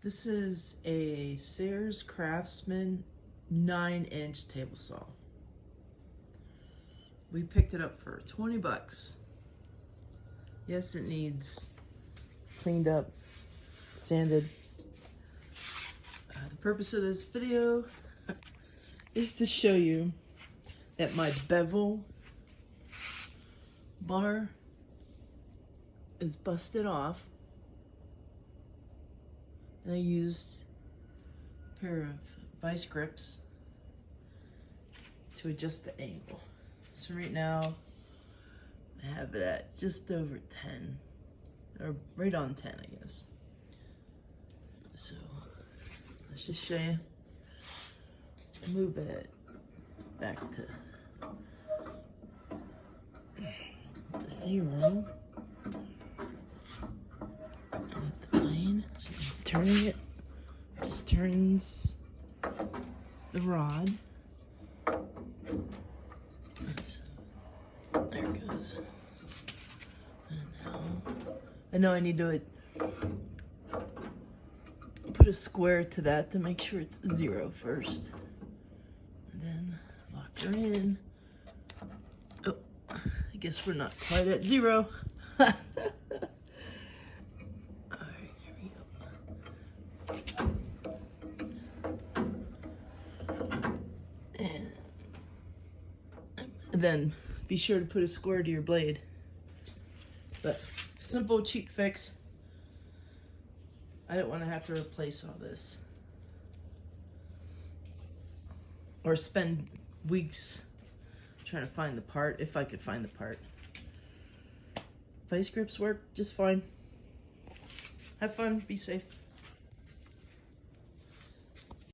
This is a Sayers Craftsman 9-inch table saw. We picked it up for 20 bucks. Yes, it needs cleaned up, sanded. The purpose of this video is to show you that my bevel bar is busted off. And I used a pair of vice grips to adjust the angle. So right now, I have it at just over 10, or right on 10, I guess. So let's just show you. Move it back to 0. So turning it just turns the rod. There it goes. And now I know I need to put a square to that to make sure it's 0 first. And then lock her in. Oh, I guess we're not quite at 0. Then be sure to put a square to your blade. But simple, cheap fix. I don't want to have to replace all this or spend weeks trying to find the part, if I could find the part. Vice grips work just fine. Have fun, be safe.